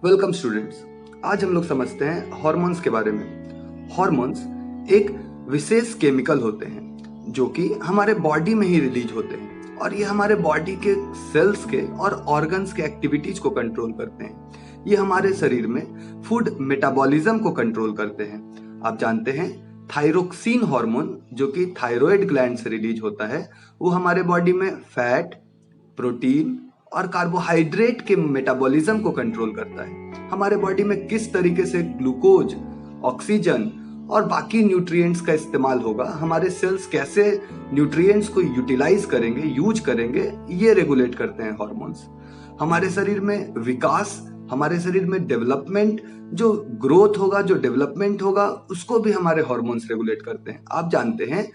Welcome students. आज हम लोग समझते हैं हार्मोन्स के बारे में। हार्मोन्स एक विशेष केमिकल होते हैं जो कि हमारे बॉडी में ही रिलीज होते हैं और ये हमारे बॉडी के सेल्स के और ऑर्गन्स के एक्टिविटीज को कंट्रोल करते हैं। ये हमारे शरीर में फूड मेटाबॉलिज्म को कंट्रोल करते हैं। आप जानते हैं थायरोक्सिन हार्मोन जो कि थायराइड ग्लैंड से रिलीज होता है, वो हमारे बॉडी में फैट, प्रोटीन और कार्बोहाइड्रेट के मेटाबॉलिज्म को कंट्रोल करता है। हमारे बॉडी में किस तरीके से ग्लूकोज, ऑक्सीजन और बाकी न्यूट्रिएंट्स का इस्तेमाल होगा, हमारे सेल्स कैसे न्यूट्रिएंट्स को यूटिलाइज करेंगे, यूज करेंगे, ये रेगुलेट करते हैं हार्मोन्स। हमारे शरीर में विकास, हमारे शरीर में डेवलपमेंट, जो ग्रोथ होगा, जो डेवलपमेंट होगा, उसको भी हमारे हार्मोन्स रेगुलेट करते हैं। आप जानते हैं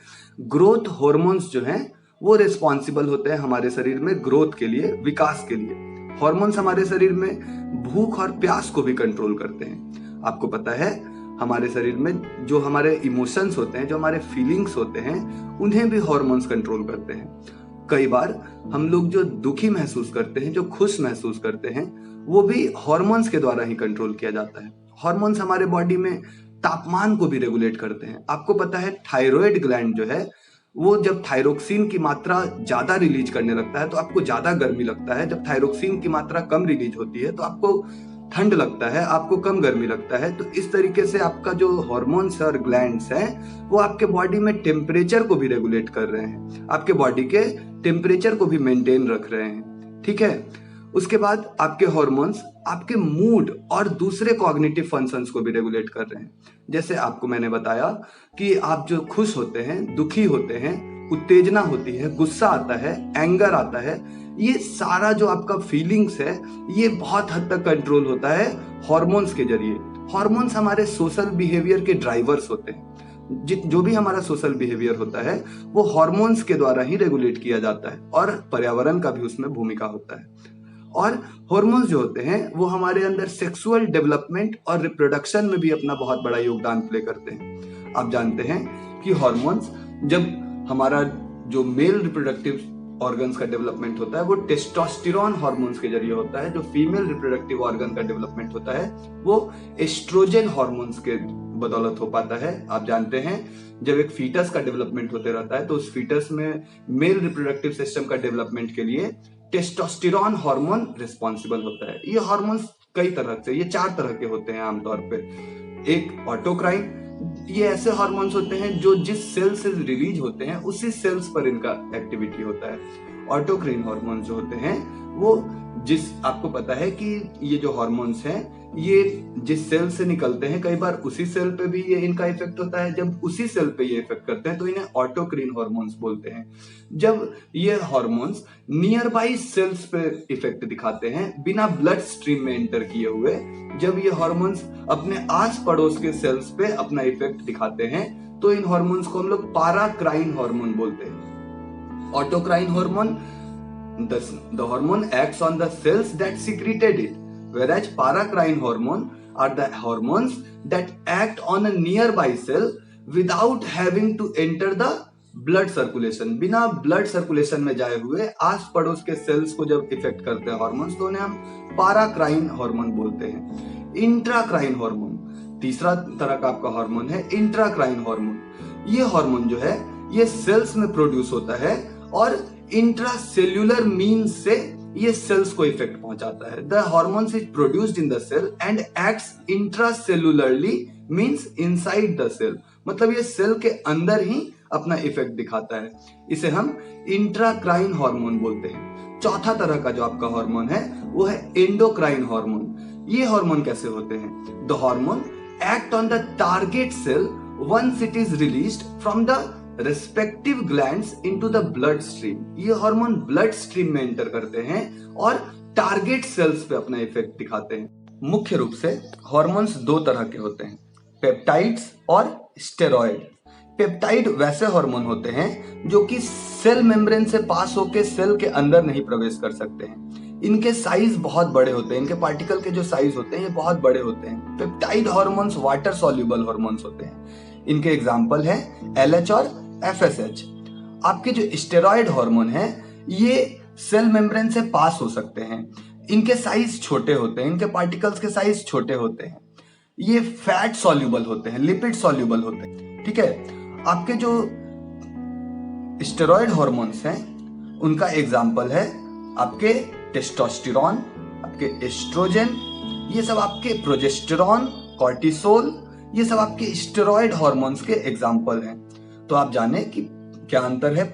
ग्रोथ हार्मोन्स जो हैं वो रिस्पॉन्सिबल होते हैं हमारे शरीर में ग्रोथ के लिए, विकास के लिए। हार्मोन्स हमारे शरीर में भूख और प्यास को भी कंट्रोल करते हैं। आपको पता है हमारे शरीर में जो हमारे इमोशंस होते हैं, जो हमारे फीलिंग्स होते हैं, उन्हें भी हार्मोन्स कंट्रोल करते हैं। कई बार हम लोग जो दुखी महसूस करते हैं, जो खुश महसूस करते हैं, वो भी हार्मोन्स के द्वारा ही कंट्रोल किया जाता है। हार्मोन्स हमारे बॉडी में तापमान को भी रेगुलेट करते हैं। आपको पता है थायराइड ग्लैंड जो है वो जब थायरोक्सिन की मात्रा ज्यादा रिलीज करने लगता है तो आपको ज्यादा गर्मी लगता है। जब थायरोक्सिन की मात्रा कम रिलीज होती है तो आपको ठंड लगता है, आपको कम गर्मी लगता है। तो इस तरीके से आपका जो हार्मोन्स और ग्लैंड्स हैं वो आपके बॉडी में टेम्परेचर को भी रेगुलेट कर रहे हैं, आपके बॉडी के टेम्परेचर को भी मेंटेन रख रहे हैं। ठीक है। उसके बाद आपके हार्मोन्स आपके मूड और दूसरे कॉग्निटिव फंक्शंस को भी रेगुलेट कर रहे हैं। जैसे आपको मैंने बताया कि आप जो खुश होते हैं, दुखी होते हैं, उत्तेजना होती है, गुस्सा आता है, एंगर आता है, ये सारा जो आपका फीलिंग्स है ये बहुत हद तक कंट्रोल होता है हार्मोन्स के जरिए। हार्मोन्स हमारे सोशल बिहेवियर के ड्राइवर्स होते हैं। जो भी हमारा सोशल बिहेवियर होता है वो हार्मोन्स के द्वारा ही रेगुलेट किया जाता है और पर्यावरण का भी उसमें भूमिका होता है। और हार्मोन्स जो होते हैं वो हमारे अंदर सेक्सुअल डेवलपमेंट और रिप्रोडक्शन में भी अपना बहुत बड़ा योगदान प्ले करते हैं। आप जानते हैं कि हार्मोन्स, जब हमारा जो मेल रिप्रोडक्टिव ऑर्गन्स का डेवलपमेंट होता है वो टेस्टोस्टेरोन हार्मोन्स के जरिए होता है। जो फीमेल रिप्रोडक्टिव ऑर्गन का डेवलपमेंट होता है वो एस्ट्रोजन हार्मोन्स के बदौलत हो पाता है। आप जानते हैं जब एक फीटस का डेवलपमेंट होते रहता है तो उस फीटस में मेल रिप्रोडक्टिव सिस्टम का डेवलपमेंट के लिए टेस्टोस्टेरोन हार्मोन रिस्पॉन्सिबल होता है। ये हार्मोन्स कई तरह से, ये 4 तरह के होते हैं आमतौर पे। एक ऑटोक्राइन, ये ऐसे हार्मोन्स होते हैं जो जिस सेल से रिलीज होते हैं उसी सेल्स पर इनका एक्टिविटी होता है। ऑटोक्राइन हार्मोन्स जो होते हैं वो आपको पता है कि ये जो हार्मोन्स हैं ये जिस सेल से निकलते हैं कई बार उसी सेल पे भी ये इनका इफेक्ट होता है। जब उसी सेल पे ये इफेक्ट करते हैं तो इन्हें ऑटोक्राइन हार्मोन्स बोलते हैं। जब ये हार्मोन्स नियर बाई सेल्स पे इफेक्ट दिखाते हैं बिना ब्लड स्ट्रीम में एंटर किए हुए, जब ये हार्मोन्स अपने आस पड़ोस के सेल्स पे अपना इफेक्ट दिखाते हैं तो इन हार्मोन्स को हम लोग पाराक्राइन हार्मोन बोलते हैं। Autocrine hormone, the hormone acts on the cells that secreted it, whereas paracrine hormone are the hormones that act on a nearby cell without having to enter the blood circulation। बिना blood circulation में जाए हुए आस पड़ोस के sales को जब effect करते हैं हार्मोन्स तो उन्हें हम पाराक्राइन हार्मोन बोलते हैं। इंट्राक्राइन हार्मोन, तीसरा तरह का आपका हार्मोन है इंट्राक्राइन हार्मोन। ये हार्मोन जो है ये सेल्स में प्रोड्यूस होता है और इंट्रासेल्युलर मीन्स से ये सेल्स को इफेक्ट पहुंचाता है। The hormones is produced in the cell and acts intracellularly, means inside the cell, मतलब ये सेल के अंदर ही अपना इफेक्ट दिखाता है। इसे हम इंट्राक्राइन हार्मोन बोलते हैं। चौथा तरह का जो आपका हार्मोन है वो है एंडोक्राइन हार्मोन। ये हार्मोन कैसे होते हैं? The hormone act on the target cell once it is released from the respective glands into the blood stream. ये हार्मोन ब्लड स्ट्रीम में एंटर करते हैं और टारगेट सेल्स पे अपना इफेक्ट दिखाते हैं। मुख्य रूप से हार्मोन्स 2 तरह के होते हैं, पेप्टाइड्स और स्टेरॉइड। पेप्टाइड वैसे हार्मोन होते हैं जो कि सेल मेम्ब्रेन से पास होकर सेल के अंदर नहीं प्रवेश कर सकते हैं। इनके साइज बहुत बड़े होते हैं, इनके पार्टिकल के जो साइज होते हैं ये बहुत बड़े होते हैं। Peptide hormones water soluble hormones होते हैं। इनके एग्जाम्पल है LH और FSH। आपके जो स्टेरॉइड हार्मोन है ये सेल मेम्ब्रेन से पास हो सकते हैं। इनके साइज छोटे होते हैं, इनके पार्टिकल्स के साइज छोटे होते हैं। ये फैट सॉल्यूबल होते हैं, लिपिड सॉल्यूबल होते हैं। ठीक है, आपके जो स्टेरॉयड हॉर्मोन्स हैं उनका एग्जाम्पल है आपके टेस्टोस्टेरॉन, आपके एस्ट्रोजन, ये सब आपके प्रोजेस्टेरॉन, कॉर्टिसोल, ये सब आपके स्टेरॉयड हॉर्मोन्स के एग्जाम्पल हैं। तो आप जाने कि क्या अंतर है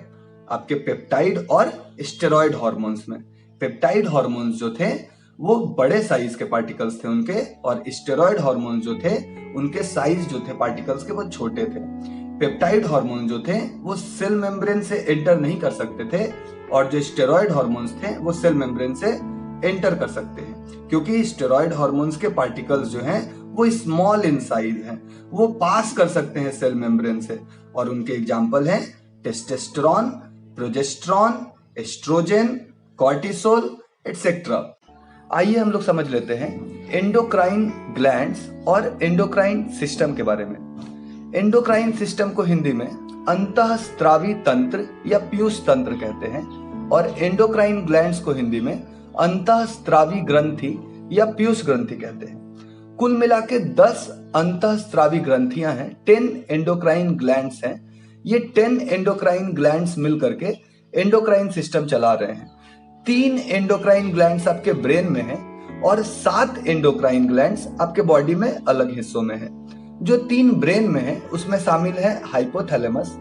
आपके पेप्टाइड और स्टेरॉयड हॉर्मोन्स में। पेप्टाइड हॉर्मोन्स जो थे वो बड़े साइज के पार्टिकल्स थे उनके, और स्टेरॉयड हॉर्मोन्स जो थे उनके साइज जो थे पार्टिकल्स के वो छोटे थे। पेप्टाइड हार्मोन जो थे वो सेल मेम्ब्रेन से एंटर नहीं कर सकते थे, और जो स्टेरॉयड हार्मोन्स थे वो सेल मेम्ब्रेन से एंटर कर सकते हैं, क्योंकि स्टेरॉयड हार्मोन्स के पार्टिकल्स जो हैं वो स्मॉल इन साइज हैं, वो पास कर सकते हैं सेल मेम्ब्रेन से। और उनके एग्जाम्पल हैं testosterone, progesterone, estrogen, cortisol etcetera. आइए हम लोग समझ लेते हैं एंडोक्राइन ग्लैंड्स और एंडोक्राइन सिस्टम के बारे में। एंडोक्राइन सिस्टम को हिंदी में अंतःस्रावी तंत्र या पीयूष तंत्र कहते हैं, और एंडोक्राइन ग्लैंड्स को हिंदी में अंतःस्रावी ग्रंथि या पीयूष ग्रंथि कहते हैं। कुल मिला के 10 अंतःस्रावी ग्रंथियां हैं, 10 एंडोक्राइन ग्लैंड्स हैं। ये 10 एंडोक्राइन ग्लैंड्स मिलकर के एंडोक्राइन सिस्टम चला रहे हैं। 3 एंडोक्राइन ग्लैंड्स आपके ब्रेन में हैं और 7 एंडोक्राइन ग्लैंड्स आपके बॉडी में अलग हिस्सों में हैं। जो 3 ब्रेन में है उसमें शामिल है हाइपोथैलेमस,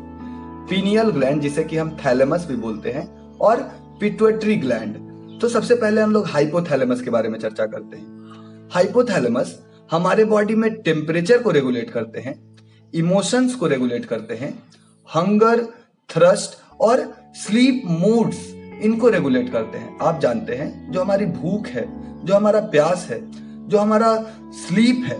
पीनियल ग्लैंड जिसे कि हम थैलेमस भी बोलते हैं, और पिट्यूटरी ग्लैंड। तो सबसे पहले हम लोग हाइपोथैलेमस के बारे में चर्चा करते हैं। हाइपोथैलेमस हमारे बॉडी में टेम्परेचर को रेगुलेट करते हैं, इमोशंस को रेगुलेट करते हैं, हंगर, थ्रस्ट और स्लीप मूड्स इनको रेगुलेट करते हैं। आप जानते हैं जो हमारी भूख है, जो हमारा प्यास है, जो हमारा स्लीप है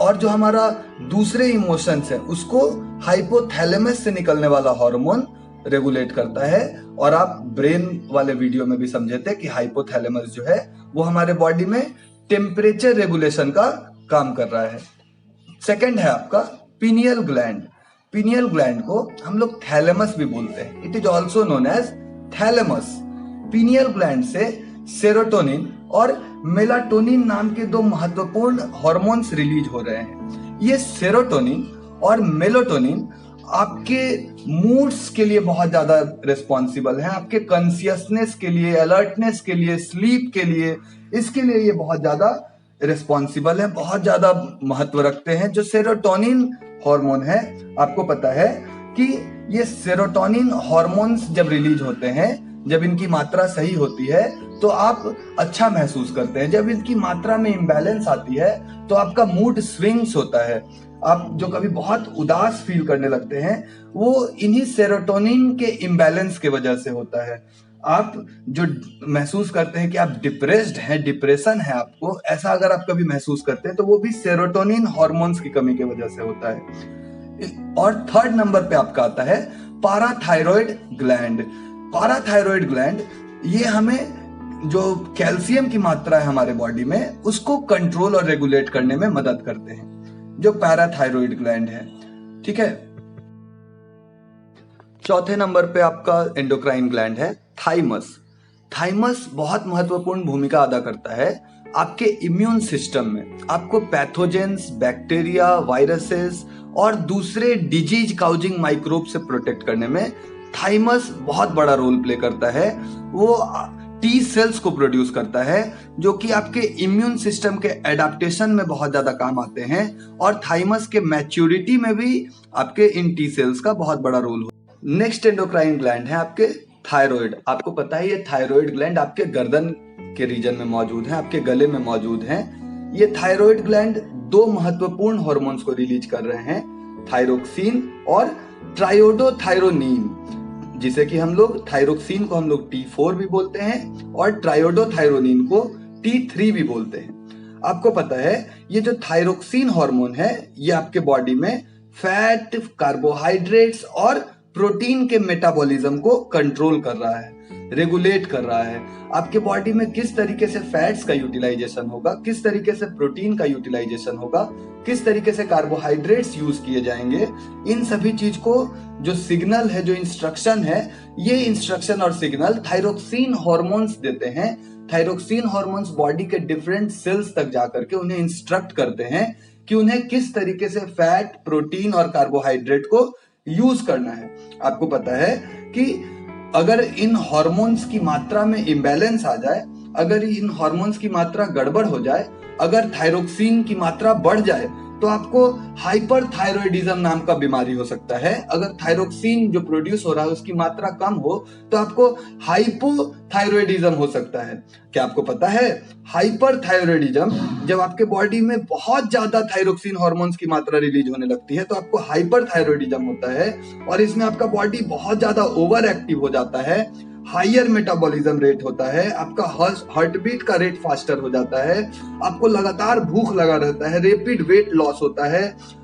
और जो हमारा दूसरे इमोशंस है, उसको हाइपोथैलेमस से निकलने वाला हार्मोन रेगुलेट करता है। और आप ब्रेन वाले वीडियो में भी समझे थे कि हाइपोथैलेमस जो है वो हमारे बॉडी में टेम्परेचर रेगुलेशन का काम कर रहा है। सेकंड है आपका पीनियल ग्लैंड। पीनियल ग्लैंड को हम लोग थैलेमस भी बोलते हैं, it is also known as thalamus. Pineal gland से सेरोटोनिन और मेलाटोनिन नाम के 2 महत्वपूर्ण हार्मोन्स रिलीज हो रहे हैं। ये सेरोटोनिन और मेलाटोनिन आपके मूड्स के लिए बहुत ज्यादा रिस्पॉन्सिबल है, आपके कॉन्शियसनेस के लिए, अलर्टनेस के लिए, स्लीप के लिए, इसके लिए ये बहुत ज्यादा रिस्पॉन्सिबल है, बहुत ज्यादा महत्व रखते हैं। जो सेरोटोनिन हार्मोन है, आपको पता है कि ये सेरोटोनिन हार्मोन्स जब रिलीज होते हैं, जब इनकी मात्रा सही होती है तो आप अच्छा महसूस करते हैं। जब इनकी मात्रा में इम्बैलेंस आती है तो आपका मूड स्विंग्स होता है। आप जो कभी बहुत उदास फील करने लगते हैं वो इन्हीं सेरोटोनिन के इम्बैलेंस के वजह से होता है। आप जो महसूस करते हैं कि आप डिप्रेस्ड हैं, डिप्रेशन है आपको, ऐसा अगर आप कभी महसूस करते हैं तो वो भी सेरोटोनिन हार्मोन्स की कमी की वजह से होता है। और थर्ड नंबर पे आपका आता है पाराथायरॉयड ग्लैंड। पाराथायरॉयड ग्लैंड ये हमें जो कैल्शियम की मात्रा है हमारे बॉडी में उसको कंट्रोल और रेगुलेट करने में मदद करते हैं, जो पैराथायरॉयड ग्लैंड है। ठीक है, चौथे नंबर पे आपका एंडोक्राइन ग्लैंड है थाइमस। थाइमस बहुत महत्वपूर्ण भूमिका अदा करता है आपके इम्यून सिस्टम में। आपको पैथोजेंस, बैक्टीरिया, वायरसेस और दूसरे डिजीज काउजिंग माइक्रोब से प्रोटेक्ट करने में थाइमस बहुत बड़ा रोल प्ले करता है। वो टी सेल्स को प्रोड्यूस करता है जो कि आपके इम्यून सिस्टम के एडाप्टेशन में बहुत ज्यादा काम आते हैं, और थाइमस के मैच्योरिटी में भी आपके इन टी सेल्स का बहुत बड़ा रोल हो। नेक्स्ट एंडोक्राइन ग्लैंड है आपके थायराइड। आपको पता है ये थायराइड ग्लैंड आपके गर्दन के रीजन में मौजूद है, आपके गले में मौजूद है। ये थायराइड ग्लैंड 2 महत्वपूर्ण हार्मोन्स को रिलीज कर रहे हैं, थायरोक्सिन और ट्रायोडोथायरोनिन, जिसे कि हम लोग थायरोक्सिन को हम लोग T4 भी बोलते हैं और ट्रायोडोथायरोनिन को T3 भी बोलते हैं। आपको पता है ये जो थायरोक्सिन हार्मोन है ये आपके बॉडी में फैट, कार्बोहाइड्रेट्स और प्रोटीन के मेटाबॉलिज्म को कंट्रोल कर रहा है, रेगुलेट कर रहा है। आपके बॉडी में किस तरीके से फैट्स का यूटिलाइजेशन होगा, किस तरीके से प्रोटीन का यूटिलाइजेशन होगा, किस तरीके से कार्बोहाइड्रेट्स यूज किए जाएंगे, इन सभी चीज को जो सिग्नल है, जो इंस्ट्रक्शन है, ये इंस्ट्रक्शन और सिग्नल थायरोक्सिन हार्मोन्स देते हैं, थायरोक्सिन हार्मोन्स बॉडी के डिफरेंट सेल्स तक जाकर के उन्हें इंस्ट्रक्ट करते हैं कि उन्हें किस तरीके से फैट, प्रोटीन और कार्बोहाइड्रेट को यूज करना है। आपको पता है कि अगर इन हार्मोन्स की मात्रा में इम्बैलेंस आ जाए, अगर इन हार्मोन्स की मात्रा गड़बड़ हो जाए, अगर थायरोक्सिन की मात्रा बढ़ जाए तो आपको हाइपरथायरॉयडिज्म नाम का बीमारी हो सकता है। अगर थायरोक्सिन जो प्रोड्यूस हो रहा है उसकी मात्रा कम हो तो आपको हाइपोथायरॉयडिज्म हो सकता है। क्या आपको पता है हाइपरथायरॉयडिज्म जब आपके बॉडी में बहुत ज्यादा थायरोक्सिन हार्मोन्स की मात्रा रिलीज होने लगती है तो आपको हाइपरथायरॉयडिज्म होता है और इसमें आपका बॉडी बहुत ज्यादा ओवर एक्टिव हो जाता है, हायर मेटाबॉलिज्म रेट होता है, आपका हार्ट बीट का रेट फास्टर हो जाता है, आपको लगातार भूख लगा रहता है, रेपिड वेट लॉस होता है,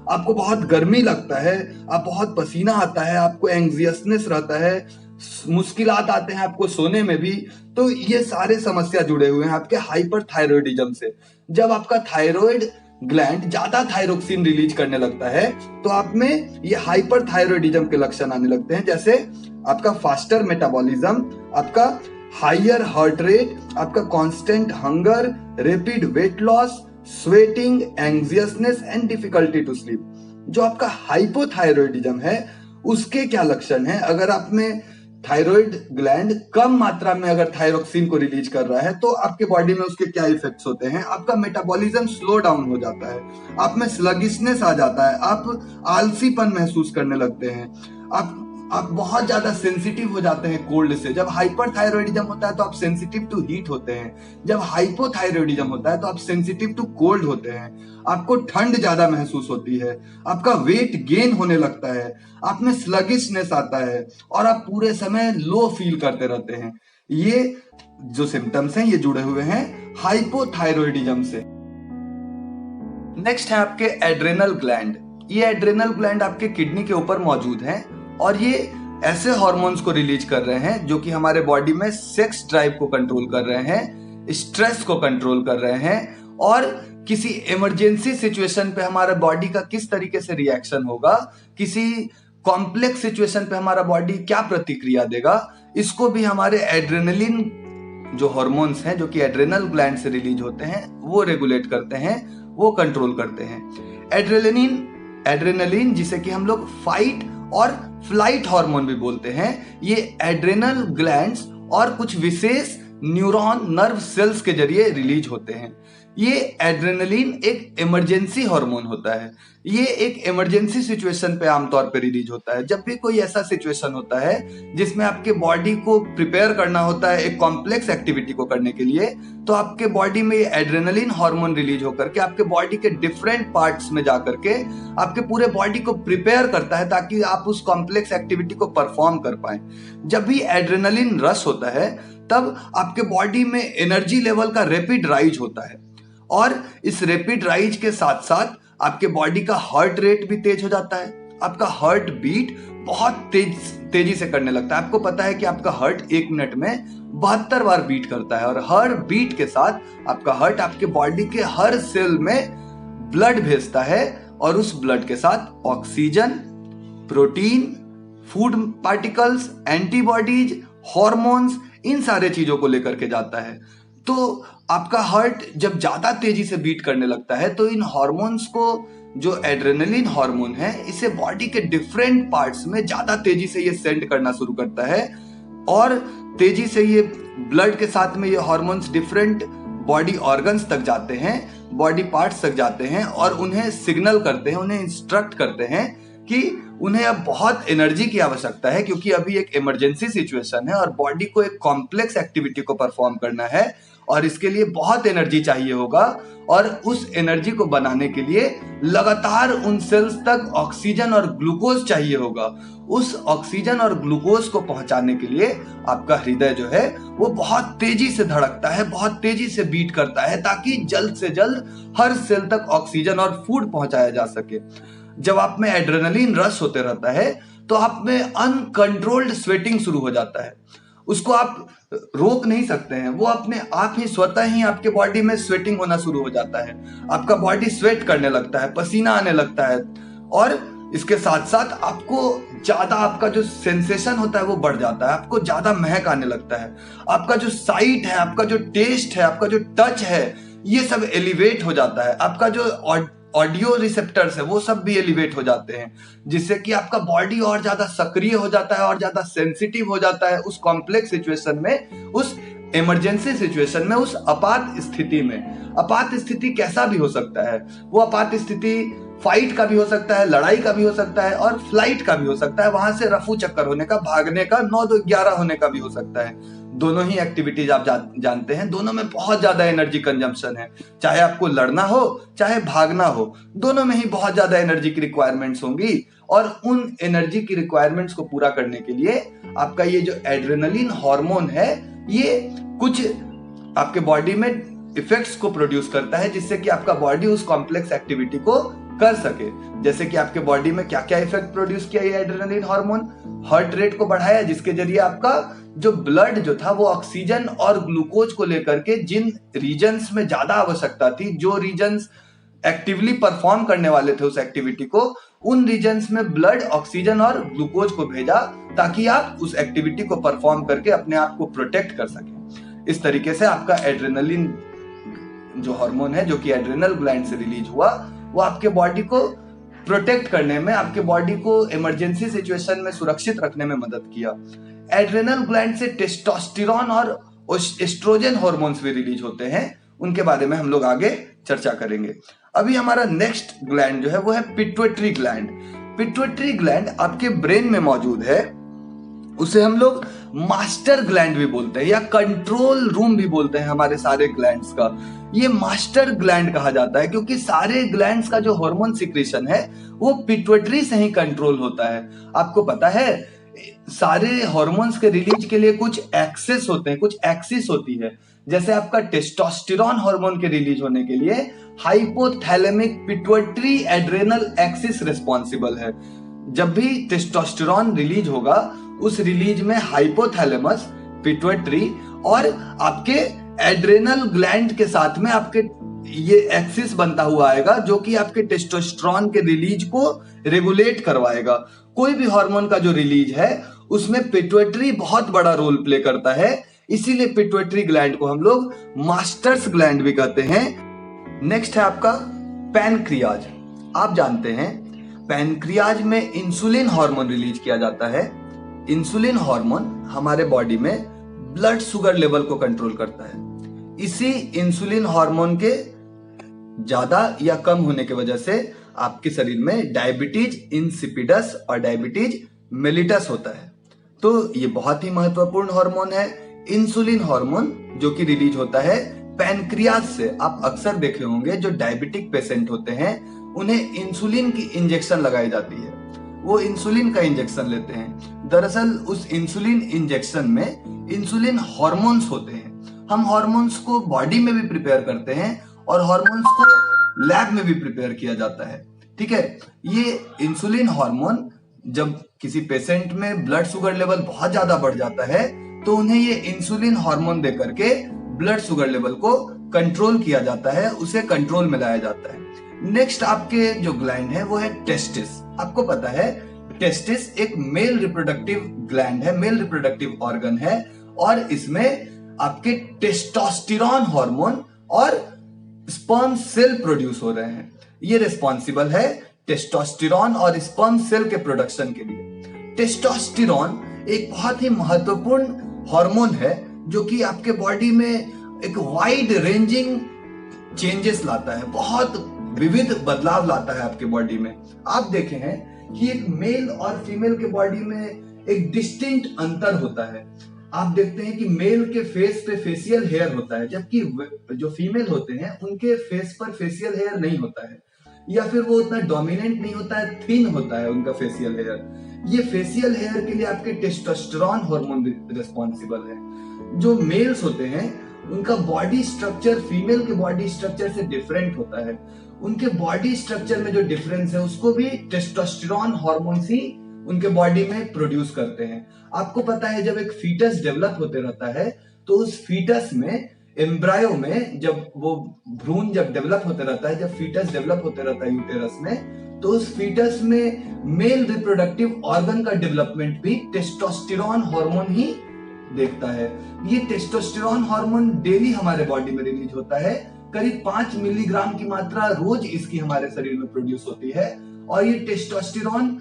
आपको बहुत गर्मी लगता है, आप बहुत पसीना आता है, आपको एंग्जियसनेस रहता है, मुश्किलात आते हैं आपको सोने में भी। तो ये सारे समस्या जुड़े हुए हैं आपके हाइपरथायरॉयडिज्म से। जब आपका थायराइड ग्लैंड ज्यादा थायरोक्सिन रिलीज करने लगता है तो आप में ये हाइपरथायरॉयडिज्म के लक्षण आने लगते हैं, जैसे आपका फास्टर मेटाबॉलिज्म, आपका हायर हार्ट रेट, आपका constant hunger, rapid weight loss, sweating, anxiousness and difficulty to sleep. जो आपका हाइपोथायरॉयडिज्म है उसके क्या लक्षण हैं? अगर आप में थायराइड ग्लैंड कम मात्रा में अगर थायरोक्सिन को रिलीज कर रहा है तो आपके बॉडी में उसके क्या इफेक्ट्स होते हैं? आपका मेटाबॉलिज्म स्लो डाउन हो जाता है, आप में स्लगिशनेस आ जाता है, आप आलसीपन महसूस करने लगते हैं, आप बहुत ज्यादा सेंसिटिव हो जाते हैं कोल्ड से। जब हाइपरथायरॉयडिज्म होता है तो आप सेंसिटिव टू हीट होते हैं, जब हाइपोथायरॉयडिज्म होता है तो आप सेंसिटिव टू कोल्ड होते हैं, आपको ठंड ज्यादा महसूस होती है, आपका वेट गेन होने लगता है, आप में स्लगिशनेस आता है और आप पूरे समय लो फील करते रहते हैं। ये जो सिम्टम्स हैं ये जुड़े हुए हैं हाइपोथायरॉयडिज्म से। नेक्स्ट है आपके एड्रेनल ग्लैंड। ये एड्रेनल ग्लैंड आपके किडनी के ऊपर मौजूद हैं और ये ऐसे हार्मोन्स को रिलीज कर रहे हैं जो कि हमारे बॉडी में सेक्स ड्राइव को कंट्रोल कर रहे हैं, स्ट्रेस को कंट्रोल कर रहे हैं और किसी इमरजेंसी सिचुएशन पे हमारा बॉडी का किस तरीके से रिएक्शन होगा, किसी कॉम्प्लेक्स सिचुएशन पे हमारा बॉडी क्या प्रतिक्रिया देगा, इसको भी हमारे एड्रेनलिन जो हार्मोन्स हैं जो कि एड्रेनल ग्लैंड से रिलीज होते हैं वो रेगुलेट करते हैं, वो कंट्रोल करते हैं। एड्रेनलिन जिसे कि हम लोग फाइट और फ्लाइट हार्मोन भी बोलते हैं, ये एड्रेनल ग्लैंड्स और कुछ विशेष न्यूरॉन नर्व सेल्स के जरिए रिलीज होते हैं। ये एड्रेनलिन एक इमरजेंसी हार्मोन होता है, ये एक इमरजेंसी सिचुएशन पे आमतौर पे रिलीज होता है। जब भी कोई ऐसा सिचुएशन होता है जिसमें आपके बॉडी को प्रिपेयर करना होता है एक कॉम्प्लेक्स एक्टिविटी को करने के लिए, तो आपके बॉडी में ये एड्रेनलिन हार्मोन रिलीज होकर के आपके बॉडी के डिफरेंट पार्ट्स में जाकर के आपके पूरे बॉडी को प्रिपेयर करता है ताकि आप उस कॉम्प्लेक्स एक्टिविटी को परफॉर्म कर पाए। जब भी एड्रेनलिन रश होता है तब आपके बॉडी में एनर्जी लेवल का रैपिड राइज होता है और इस रैपिड राइज के साथ साथ आपके बॉडी का हार्ट रेट भी तेज हो जाता है, आपका हार्ट बीट बहुत तेजी से करने लगता है। आपको पता है कि आपका हार्ट 1 मिनट में 72 बार बीट करता है और हर बीट के साथ आपका हार्ट आपके बॉडी के हर सेल में ब्लड भेजता है और उस ब्लड के साथ oxygen, protein, food particles, antibodies, hormones, इन सारे चीजों को लेकर के जाता है। तो आपका हार्ट जब ज्यादा तेजी से बीट करने लगता है तो इन हार्मोन्स को, जो एड्रेनलिन हार्मोन है, इसे बॉडी के डिफरेंट पार्ट्स में ज्यादा तेजी से ये सेंड करना शुरू करता है और तेजी से ये ब्लड के साथ में ये हार्मोन्स डिफरेंट बॉडी ऑर्गन्स तक जाते हैं, बॉडी पार्ट्स तक जाते हैं और उन्हें सिग्नल करते हैं, उन्हें इंस्ट्रक्ट करते हैं कि उन्हें अब बहुत एनर्जी की आवश्यकता है क्योंकि अभी एक इमरजेंसी सिचुएशन है और बॉडी को एक कॉम्प्लेक्स एक्टिविटी को परफॉर्म करना है और इसके लिए बहुत एनर्जी चाहिए होगा और उस एनर्जी को बनाने के लिए लगातार उन सेल्स तक ऑक्सीजन और ग्लूकोज चाहिए होगा। उस ऑक्सीजन और ग्लूकोज को पहुंचाने के लिए आपका हृदय जो है वो बहुत तेजी से धड़कता है, बहुत तेजी से बीट करता है ताकि जल्द से जल्द हर सेल तक ऑक्सीजन और फूड पहुंचाया जा सके। जब आप में एड्रेनलिन रश होते रहता है तो आप में अनकंट्रोल्ड स्वेटिंग शुरू हो जाता है, उसको आप रोक नहीं सकते हैं, वो अपने आप ही स्वतः ही आपके बॉडी में स्वेटिंग होना शुरू हो जाता है, आपका बॉडी स्वेट करने लगता है, पसीना आने लगता है और इसके साथ साथ आपको ज्यादा, आपका जो सेंसेशन होता है वो बढ़ जाता है, आपको ज्यादा महक आने लगता है, आपका जो साइट है, आपका जो टेस्ट है, आपका जो टच है, ये सब एलिवेट हो जाता है, आपका जो ऑडियो रिसेप्टर्स है वो सब भी एलिवेट हो जाते हैं, जिससे कि आपका बॉडी और ज्यादा सक्रिय हो जाता है और ज्यादा सेंसिटिव हो जाता है उस कॉम्प्लेक्स सिचुएशन में, उस इमरजेंसी सिचुएशन में, उस आपात स्थिति में। आपात स्थिति कैसा भी हो सकता है, वो आपात स्थिति फाइट का भी हो सकता है, लड़ाई का भी हो सकता है और फ्लाइट का भी हो सकता है, वहां से रफू चक्कर होने का, भागने का, 9-2-11 होने का भी हो सकता है। दोनों ही एक्टिविटीज आप जानते हैं, दोनों में बहुत ज्यादा एनर्जी कंजम्पशन है। चाहे आपको लड़ना हो चाहे भागना हो, दोनों में ही बहुत ज्यादा एनर्जी की रिक्वायरमेंट्स होंगी, और उन एनर्जी की रिक्वायरमेंट्स को पूरा करने के लिए आपका ये जो एड्रेनलिन हार्मोन है, ये कुछ आपके बॉडी में इफेक्ट्स को प्रोड्यूस करता है, जिससे कि आपका बॉडी उस कॉम्प्लेक्स एक्टिविटी को कर सके। जैसे कि आपके बॉडी में क्या क्या इफेक्ट प्रोड्यूस किया ये एड्रेनलिन हार्मोन, हार्ट रेट को बढ़ाया, जिसके जरिए आपका जो ब्लड जो था वो ऑक्सीजन और ग्लूकोज को लेकर के जिन रीजन्स में ज्यादा आवश्यकता थी, जो रीजन्स एक्टिवली परफॉर्म करने वाले थे उस एक्टिविटी को, उन रीजन्स में ब्लड, ऑक्सीजन और ग्लूकोज को भेजा, ताकि आप उस एक्टिविटी को परफॉर्म करके अपने आप को प्रोटेक्ट कर सकें। इस तरीके से आपका एड्रेनलिन जो हार्मोन है, जो कि एड्रेनल ग्लैंड से रिलीज हुआ, वो आपके बॉडी को प्रोटेक्ट करने में, आपके बॉडी को इमरजेंसी सिचुएशन में सुरक्षित रखने में मदद किया। एड्रेनल ग्लैंड से टेस्टोस्टेरोन और एस्ट्रोजन हार्मोन्स भी रिलीज होते हैं, उनके बारे में हम लोग आगे चर्चा करेंगे। अभी हमारा नेक्स्ट ग्लैंड जो है वो है पिट्यूटरी ग्लैंड। पिट्यूटरी ग्लैंड आपके ब्रेन में मौजूद है, उसे हम लोग मास्टर ग्लैंड भी बोलते हैं या कंट्रोल रूम भी बोलते हैं हमारे सारे ग्लैंड्स का। ये मास्टर ग्लैंड कहा जाता है क्योंकि सारे ग्लैंड्स का जो हार्मोन सिक्रेशन है वो पिट्यूटरी से ही कंट्रोल होता है। आपको पता है सारे हार्मोन्स के रिलीज के लिए कुछ एक्सेस होते हैं, कुछ एक्सिस होती है। जैसे आपका टेस्टोस्टेरोन हार्मोन के रिलीज होने के लिए hypothalamic pituitary adrenal axis responsible है। जब भी टेस्टोस्टेरोन रिलीज होगा, उस रिलीज में हाइपोथैलेमस, पिट्यूटरी और आपके एड्रेनल ग्लैंड के साथ में आपके ये एक्सिस बनता हुआ आएगा, जो कि आपके टेस्टोस्टेरोन के रिलीज को रेगुलेट करवाएगा। कोई भी हार्मोन का जो रिलीज है उसमें पिट्यूटरी बहुत बड़ा रोल प्ले करता है, इसीलिए पिट्यूटरी ग्लैंड को हम लोग मास्टर्स ग्लैंड भी कहते हैं। नेक्स्ट है आपका पैनक्रियाज। आप जानते हैं पैनक्रियाज में इंसुलिन हार्मोन रिलीज किया जाता है। इंसुलिन हार्मोन हमारे बॉडी में ब्लड शुगर लेवल को कंट्रोल करता है। इसी इंसुलिन हार्मोन के ज्यादा या कम होने की वजह से आपके शरीर में डायबिटीज इंसिपिडस और डायबिटीज मेलिटस होता है। तो ये बहुत ही महत्वपूर्ण हार्मोन है इंसुलिन हार्मोन, जो कि रिलीज होता है पैनक्रियाज से। आप अक्सर देखे होंगे जो डायबिटिक पेशेंट होते हैं उन्हें इंसुलिन की इंजेक्शन लगाई जाती है, वो इंसुलिन का इंजेक्शन लेते हैं। दरअसल उस इंसुलिन इंजेक्शन में इंसुलिन हार्मोन्स होते हैं। हम हार्मोन्स को बॉडी में भी प्रिपेयर करते हैं और हार्मोन्स को लैब में भी प्रिपेयर किया जाता है, ठीक है। ये इंसुलिन हार्मोन जब किसी पेशेंट में ब्लड शुगर लेवल बहुत ज्यादा बढ़ जाता है तो उन्हें ये इंसुलिन हार्मोन दे करके ब्लड शुगर लेवल को कंट्रोल किया जाता है, उसे कंट्रोल में लाया जाता है। नेक्स्ट आपके जो ग्लैंड है वो है टेस्टिस। आपको पता है टेस्टिस एक मेल रिप्रोडक्टिव ग्लैंड है, मेल रिप्रोडक्टिव ऑर्गन है, और इसमें आपके टेस्टोस्टेरोन हार्मोन और स्पर्म सेल प्रोड्यूस हो रहे हैं। ये रिस्पॉन्सिबल है टेस्टोस्टेरोन और स्पर्म सेल के प्रोडक्शन के लिए। टेस्टोस्टेरोन एक बहुत ही महत्वपूर्ण हार्मोन है जो कि आपके बॉडी में एक वाइड रेंजिंग चेंजेस लाता है, बहुत विविध बदलाव लाता है आपके बॉडी में। आप देखे हैं कि एक मेल और फीमेल के बॉडी में एक डिस्टिंक्ट अंतर होता है। आप देखते हैं कि मेल के फेस पे फेशियल हेयर होता है, जबकि जो फीमेल होते हैं उनके फेस पर फेशियल हेयर नहीं होता है, या फिर वो उतना डोमिनेंट नहीं होता है, थिन होता है उनका फेशियल हेयर। ये फेशियल हेयर के लिए आपके टेस्टोस्टेरोन हार्मोन रिस्पॉन्सिबल है। जो मेल्स होते हैं उनका बॉडी स्ट्रक्चर फीमेल के बॉडी स्ट्रक्चर से डिफरेंट होता है। उनके बॉडी स्ट्रक्चर में जो डिफरेंस है उसको भी टेस्टोस्टेरोन हार्मोन ही उनके बॉडी में प्रोड्यूस करते हैं। आपको पता है जब एक फीटस डेवलप होते रहता है तो उस फीटस में, एम्ब्रायो में, जब वो भ्रूण जब डेवलप होते रहता है, जब फीटस डेवलप होते रहता है यूटेरस में, तो उस फीटस में मेल रिप्रोडक्टिव ऑर्गन का डेवलपमेंट भी टेस्टोस्टेरॉन हार्मोन ही देखता है। ये टेस्टोस्टेरॉन हार्मोन डेली हमारे बॉडी में रिलीज होता है। करीब 5 मिलीग्राम की मात्रा रोज इसकी हमारे शरीर में प्रोड्यूस होती है। और ये टेस्टोस्टेरॉन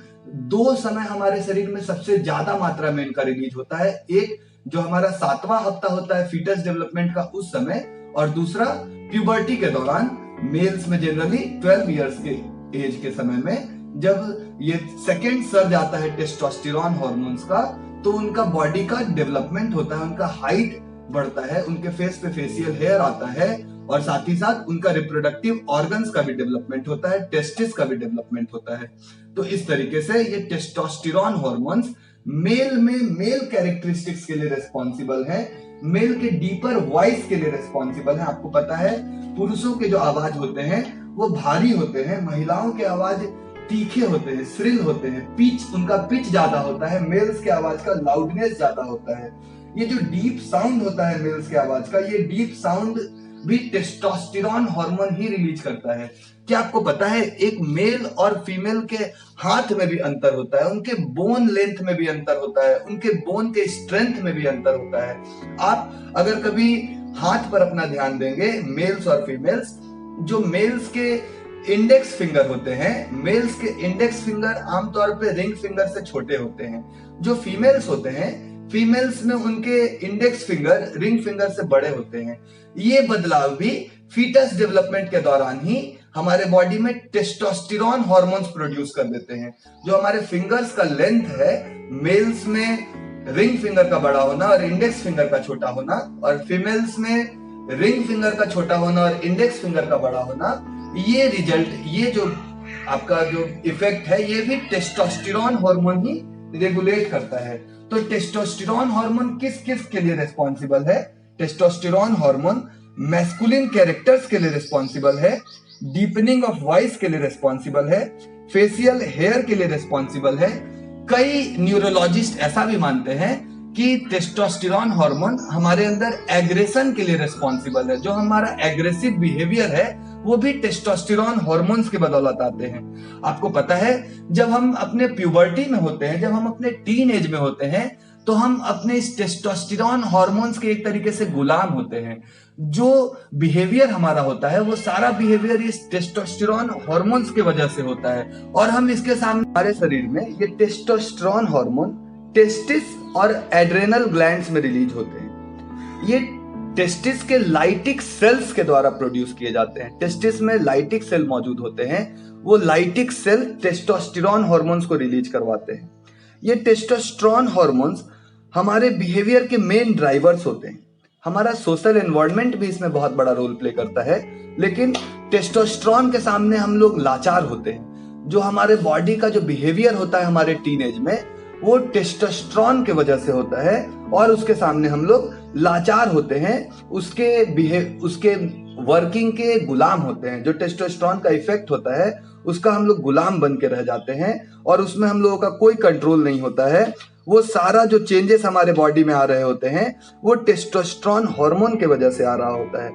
2 समय हमारे शरीर में सबसे ज्यादा मात्रा में इनका रिलीज होता है। एक जो हमारा 7वां हफ्ता होता है फीटस डेवलपमेंट का उस समय, और दूसरा प्यूबर्टी के दौरान मेल्स में जनरली 12 इयर्स के एज के समय में जब ये सेकेंड सर्ज आता है टेस्टोस्टेरॉन हार्मोन्स का, तो उनका बॉडी का डेवलपमेंट होता है, उनका हाइट बढ़ता है, उनके फेस पे फेशियल हेयर आता है, और साथ ही साथ उनका रिप्रोडक्टिव ऑर्गन्स का भी डेवलपमेंट होता है, टेस्टिस का भी डेवलपमेंट होता है। तो इस तरीके से ये टेस्टोस्टेरॉन हार्मोन्स मेल में मेल कैरेक्टरिस्टिक्स के लिए रिस्पॉन्सिबल है, मेल के डीपर वॉइस के लिए रिस्पॉन्सिबल है। आपको पता है पुरुषों के जो आवाज होते हैं वो भारी होते हैं, महिलाओं के आवाज तीखे होते हैं, श्रिल होते हैं, उनका पिच ज्यादा होता है, मेल्स के आवाज का लाउडनेस ज्यादा होता है। ये जो डीप साउंड होता है मेल्स के आवाज का, ये डीप साउंड भी टेस्टोस्टेरॉन हार्मोन ही रिलीज करता है। क्या आपको पता है एक मेल और फीमेल के हाथ में भी अंतर होता है, उनके बोन लेंथ में भी अंतर होता है, उनके बोन के स्ट्रेंथ में भी अंतर होता है। आप अगर कभी हाथ पर अपना ध्यान देंगे, मेल्स और फीमेल्स, जो मेल्स के इंडेक्स फिंगर होते हैं, मेल्स के इंडेक्स फिंगर आमतौर पे रिंग फिंगर से छोटे होते हैं। जो फीमेल्स होते हैं, फीमेल्स में उनके इंडेक्स फिंगर रिंग फिंगर से बड़े होते हैं। ये बदलाव भी फीटस डेवलपमेंट के दौरान ही हमारे बॉडी में टेस्टोस्टेरॉन हार्मोन्स प्रोड्यूस कर देते हैं। जो हमारे फिंगर्स का लेंथ है, मेल्स में रिंग फिंगर का बड़ा होना और इंडेक्स फिंगर का छोटा होना, और फीमेल्स में रिंग फिंगर का छोटा होना और इंडेक्स फिंगर का बड़ा होना, ये रिजल्ट, ये जो आपका जो इफेक्ट है, ये भी टेस्टोस्टेरॉन हार्मोन ही रेगुलेट करता है। तो टेस्टोस्टेरॉन हार्मोन किस किस के लिए रिस्पॉन्सिबल है? टेस्टोस्टेरॉन हार्मोन मैस्कुलिन कैरेक्टर्स के लिए रिस्पॉन्सिबल है, डीपनिंग ऑफ वॉइस के लिए रिस्पॉन्सिबल है, फेशियल हेयर के लिए रिस्पॉन्सिबल है। कई न्यूरोलॉजिस्ट ऐसा भी मानते हैं कि टेस्टोस्टेरॉन हार्मोन हमारे अंदर एग्रेशन के लिए रिस्पॉन्सिबल है। जो हमारा एग्रेसिव बिहेवियर है वो भी टेस्टोस्टेरॉन हार्मोन्स के बदौलत आते हैं। आपको पता है जब हम अपने प्यूबर्टी में होते हैं, जब हम अपने टीन एज में होते हैं, तो हम अपने इस टेस्टोस्टेरॉन हार्मोन्स के एक तरीके से गुलाम होते हैं। जो बिहेवियर हमारा होता है वो सारा बिहेवियर इस टेस्टोस्टेरॉन हार्मोन्स की वजह से होता है। और हम इसके सामने हमारे शरीर में ये टेस्टोस्टेरॉन हार्मोन टेस्टिस और एड्रेनल ग्लैंड्स में रिलीज होते हैं। ये टेस्टिस के लाइटिक सेल्स के द्वारा प्रोड्यूस किए जाते हैं। टेस्टिस में लाइटिक सेल मौजूद होते हैं, वो लाइटिक सेल टेस्टोस्टेरॉन हार्मोन्स को रिलीज करवाते हैं। ये टेस्टोस्टेरॉन हार्मोन्स हमारे बिहेवियर के मेन ड्राइवर्स होते हैं। हमारा सोशल एनवायरनमेंट भी इसमें बहुत बड़ा रोल प्ले करता है, लेकिन टेस्टोस्टेरॉन के सामने हम लोग लाचार होते हैं। जो हमारे बॉडी का जो बिहेवियर होता है हमारे टीनेज में, वो टेस्टोस्टेरॉन के वजह से होता है, और उसके सामने हम लोग लाचार होते हैं, उसके वर्किंग के गुलाम होते हैं। जो टेस्टोस्टेरॉन का इफेक्ट होता है उसका हम लोग गुलाम बन के रह जाते हैं, और उसमें हम लोगों का कोई कंट्रोल नहीं होता है। वो सारा जो चेंजेस हमारे बॉडी में आ रहे होते हैं वो टेस्टोस्टेरॉन हार्मोन के वजह से आ रहा होता है।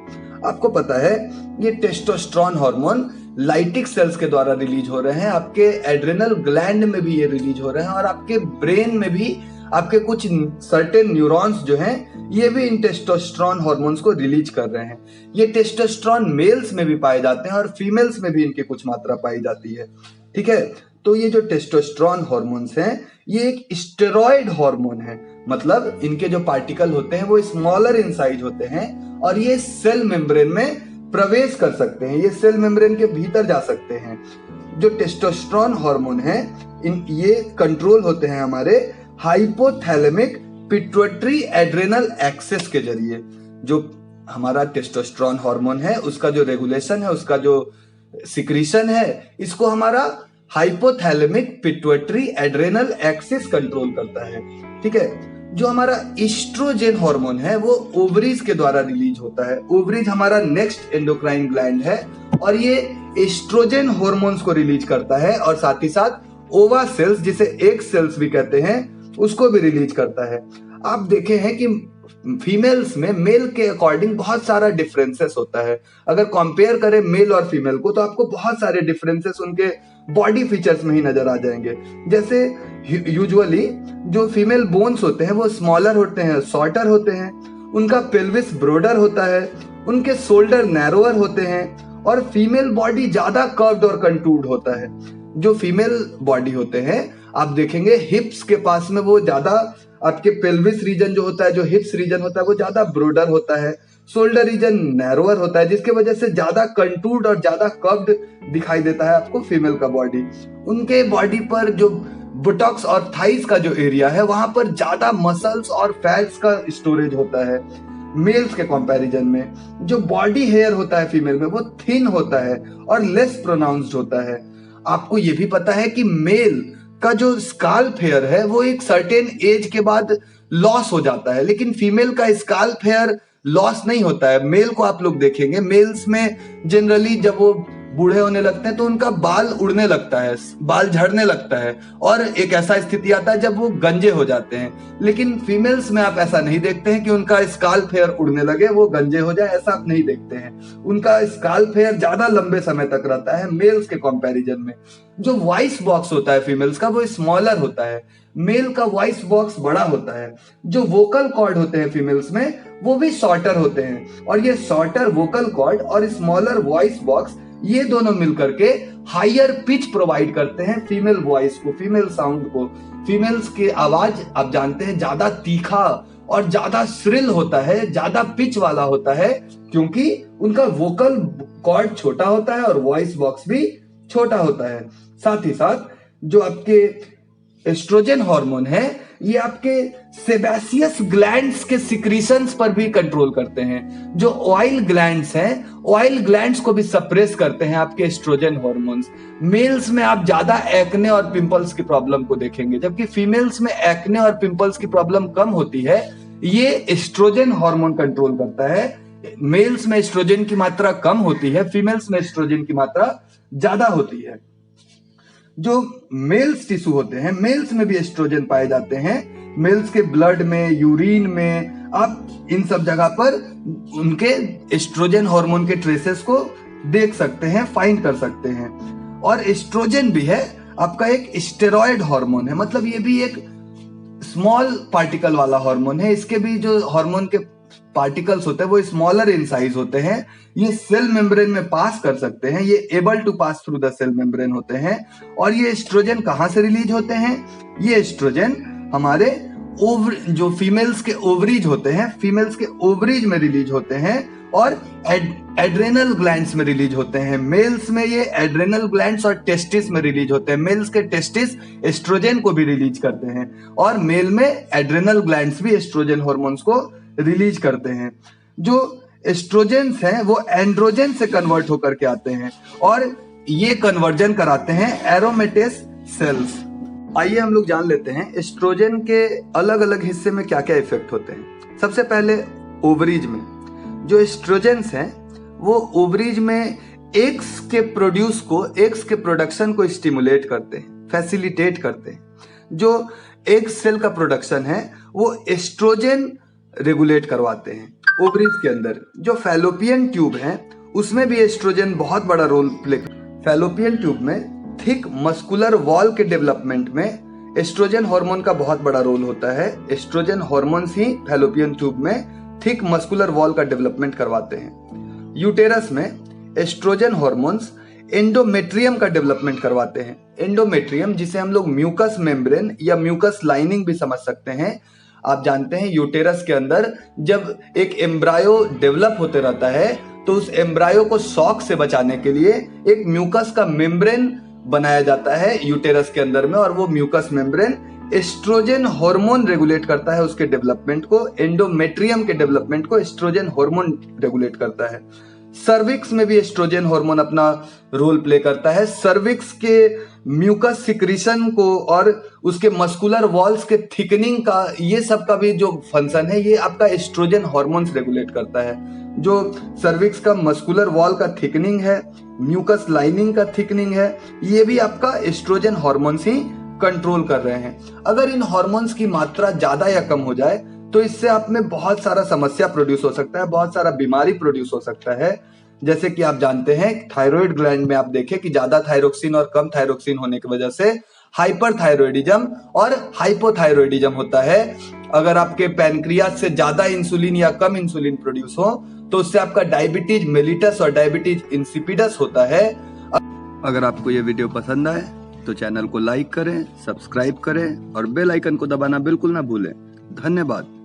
आपको पता है ये टेस्टोस्टेरॉन हार्मोन लाइटिक सेल्स के द्वारा रिलीज हो रहे हैं, आपके एड्रेनल ग्लैंड में भी ये रिलीज हो रहे हैं, और आपके ब्रेन में भी आपके कुछ सर्टेन न्यूरॉन्स जो हैं ये भी इन टेस्टोस्टेरॉन हार्मोन्स को रिलीज कर रहे हैं। ये टेस्टोस्टेरॉन मेल्स में भी पाए जाते हैं और फीमेल्स में भी इनकी कुछ मात्रा पाई जाती है। ठीक है, तो ये जो टेस्टोस्टेरॉन हार्मोन्स हैं ये एक स्टेरॉइड हार्मोन है, मतलब इनके जो पार्टिकल होते हैं वो स्मॉलर इन साइज होते हैं, और ये सेल मेम्ब्रेन में प्रवेश कर सकते हैं, ये सेल मेम्ब्रेन के भीतर जा सकते हैं। जो टेस्टोस्टेरॉन हार्मोन है ये कंट्रोल होते हैं हमारे हाइपोथैलेमिक पिट्यूटरी एड्रेनल एक्सेस के जरिए। जो हमारा टेस्टोस्टेरॉन हार्मोन है उसका जो रेगुलेशन है, उसका जो सिक्रीशन है, इसको हमारा hypothalamic pituitary adrenal axis control करता है। ठीक है, जो हमारा एस्ट्रोजन हार्मोन है वो ओवरीज के द्वारा रिलीज होता है। ओवरीज हमारा नेक्स्ट एंडोक्राइन ग्लैंड है, और ये एस्ट्रोजन हार्मोन्स को रिलीज करता है, और साथ ही साथ ओवा सेल्स, जिसे एग सेल्स भी कहते हैं, उसको भी रिलीज करता है। आप देखे हैं कि फीमेल्स में मेल के अकॉर्डिंग बहुत सारा डिफरेंसेस होता है। अगर कंपेयर करें मेल और फीमेल को तो आपको बहुत सारे डिफरेंसेस उनके बॉडी फीचर्स में ही नजर आ जाएंगे। जैसे यूजुअली जो फीमेल बोन्स होते हैं वो स्मॉलर होते हैं, शॉर्टर होते हैं, उनका पेल्विस ब्रॉडर होता है, उनके शोल्डर नैरोअर होते हैं और फीमेल बॉडी ज्यादा कर्व्ड और कंटूर्ड होता है। जो फीमेल बॉडी होते हैं आप देखेंगे हिप्स के पास में वो ज्यादा, आपके पेल्विस रीजन जो होता है, जो हिप्स रीजन होता है वो ज्यादा ब्रॉडर होता है, शोल्डर रीजन नैरोअर होता है, जिसके वजह से ज्यादा कंटूर्ड और ज्यादा कर्व्ड दिखाई देता है आपको फीमेल का बॉडी। उनके बॉडी पर जो बुटॉक्स और थाइस का जो एरिया है वहां पर ज्यादा मसल्स और फैट्स का स्टोरेज होता है मेल्स के कंपैरिजन में। जो बॉडी हेयर होता है फीमेल में वो थिन होता है और लेस प्रोनाउंस्ड होता है। आपको ये भी पता है कि मेल का जो स्काल्प हेयर है वो एक सर्टेन एज के बाद लॉस हो जाता है, लेकिन फीमेल का स्काल्प हेयर लॉस नहीं होता है। मेल को आप लोग देखेंगे, मेल्स में जनरली जब वो बूढ़े होने लगते हैं तो उनका बाल उड़ने लगता है, बाल झड़ने लगता है और एक ऐसा स्थिति आता है जब वो गंजे हो जाते हैं। लेकिन फीमेल्स में आप ऐसा नहीं देखते हैं कि उनका स्काल्प हेयर उड़ने लगे, वो गंजे हो जाए, ऐसा आप नहीं देखते हैं। उनका स्काल्प हेयर ज्यादा लंबे समय तक रहता है मेल्स के कंपैरिजन में। जो वॉइस बॉक्स होता है फीमेल्स का वो स्मॉलर होता है, मेल का वॉइस बॉक्स बड़ा होता है। जो वोकल कॉर्ड होते हैं फीमेल्स में वो भी शॉर्टर होते हैं और ये शॉर्टर वोकल कॉर्ड और स्मॉलर वॉइस बॉक्स ये दोनों मिलकर के हायर पिच प्रोवाइड करते हैं फीमेल वॉइस को, फीमेल साउंड को। फीमेल्स की आवाज आप जानते हैं ज्यादा तीखा और ज्यादा श्रिल होता है, ज्यादा पिच वाला होता है, क्योंकि उनका वोकल कॉर्ड छोटा होता है और वॉइस बॉक्स भी छोटा होता है। साथ ही साथ जो आपके एस्ट्रोजन हार्मोन है ये आपके सेबेसियस ग्लैंड्स के सिक्रीशंस पर भी कंट्रोल करते हैं। जो ऑयल ग्लैंड्स हैं, ऑयल ग्लैंड्स को भी सप्रेस करते हैं आपके एस्ट्रोजन हार्मोन्स। मेल्स में आप ज्यादा एक्ने और पिंपल्स की प्रॉब्लम को देखेंगे, जबकि फीमेल्स में एक्ने और पिंपल्स की प्रॉब्लम कम होती है। ये एस्ट्रोजन हार्मोन कंट्रोल करता है। मेल्स में एस्ट्रोजन की मात्रा कम होती है, फीमेल्स में एस्ट्रोजन की मात्रा ज्यादा होती है। जो मेल्स टिश्यू होते हैं, मेल्स में भी एस्ट्रोजन पाए जाते हैं। मेल्स के ब्लड में, यूरिन में, आप इन सब जगह पर उनके एस्ट्रोजन हार्मोन के ट्रेसेस को देख सकते हैं, फाइंड कर सकते हैं। और एस्ट्रोजन भी है आपका एक स्टेरॉयड हार्मोन है, मतलब ये भी एक स्मॉल पार्टिकल वाला हार्मोन है। इसके भी जो हार्मोन के पार्टिकल्स होते हैं वो स्मॉलर इन साइज होते हैं। ये सेल मेम्ब्रेन में पास कर सकते हैं, ये able to pass through the cell membrane होते हैं। और ये एस्ट्रोजन कहां से रिलीज होते हैं? ये एस्ट्रोजन हमारे जो फीमेल्स के ओवरीज होते हैं, फीमेल्स के ओवरीज में रिलीज होते हैं और एड्रेनल ग्लैंड्स में रिलीज होते हैं। मेल्स में ये एड्रेनल ग्लैंड्स और टेस्टिस में रिलीज होते हैं। मेल्स के टेस्टिस एस्ट्रोजन को भी रिलीज करते हैं और मेल में एड्रेनल ग्लैंड्स भी एस्ट्रोजन हार्मोन्स को रिलीज करते हैं। जो एस्ट्रोजेंस हैं वो एंड्रोजन से कन्वर्ट होकर के आते हैं और ये कन्वर्जन कराते हैं एरोमेटेस सेल्स। आइए हम लोग जान लेते हैं एस्ट्रोजन के अलग अलग हिस्से में क्या क्या इफेक्ट होते हैं। सबसे पहले ओवरीज में जो एस्ट्रोजेंस हैं वो ओवरीज में एग्स के प्रोडक्शन को स्टिमुलेट करते हैं, फैसिलिटेट करते हैं। जो एग सेल का प्रोडक्शन है वो एस्ट्रोजन रेगुलेट करवाते हैं। ओवरीज के अंदर जो फैलोपियन ट्यूब है उसमें भी एस्ट्रोजन बहुत बड़ा रोल प्ले। फैलोपियन ट्यूब में थिक मस्कुलर वॉल के डेवलपमेंट में एस्ट्रोजन हार्मोन का बहुत बड़ा रोल होता है। एस्ट्रोजन हार्मोन्स ही फैलोपियन ट्यूब में थिक मस्कुलर वॉल का डेवलपमेंट करवाते हैं। यूटेरस में एस्ट्रोजन हार्मोन्स एंडोमेट्रियम का डेवलपमेंट करवाते हैं। एंडोमेट्रियम जिसे हम लोग म्यूकस मेम्ब्रेन या म्यूकस लाइनिंग भी समझ सकते हैं। आप जानते हैं यूटेरस के अंदर जब एक एम्ब्रायो डेवलप होते रहता है तो उस एम्ब्रायो को शॉक से बचाने के लिए एक म्यूकस का मेम्ब्रेन बनाया जाता है यूटेरस के अंदर में, और वो mucus membrane estrogen hormone regulate करता है उसके डेवलपमेंट को। एंडोमेट्रियम के डेवलपमेंट को एस्ट्रोजन हार्मोन रेगुलेट करता है। सर्विक्स में भी एस्ट्रोजन हार्मोन अपना रोल प्ले करता है। सर्विक्स के म्यूकस सिक्रीशन को और उसके मस्कुलर वॉल्स के थिकनिंग का, ये सब का भी जो फंक्शन है ये आपका एस्ट्रोजन हार्मोन्स रेगुलेट करता है। जो सर्विक्स का मस्कुलर वॉल का थिकनिंग है, म्यूकस लाइनिंग का थिकनिंग है, ये भी आपका एस्ट्रोजन हार्मोन्स ही कंट्रोल कर रहे हैं। अगर इन हार्मोन्स की मात्रा ज्यादा या कम हो जाए तो इससे आप में बहुत सारा समस्या प्रोड्यूस हो सकता है, बहुत सारा बीमारी प्रोड्यूस हो सकता है। जैसे कि आप जानते हैं थायराइड ग्लैंड में आप देखें कि ज्यादा थायरोक्सिन और कम थायरोक्सिन होने की वजह से हाइपरथायरॉयडिज्म और हाइपोथायरॉयडिज्म होता है। अगर आपके पैनक्रियाज से ज्यादा इंसुलिन या कम इंसुलिन प्रोड्यूस हो तो उससे आपका डायबिटीज मेलिटस और डायबिटीज इंसिपिडस होता है। अगर आपको ये वीडियो पसंद आए तो चैनल को लाइक करें, सब्सक्राइब करें और बेल आइकन को दबाना बिल्कुल ना भूलें। धन्यवाद।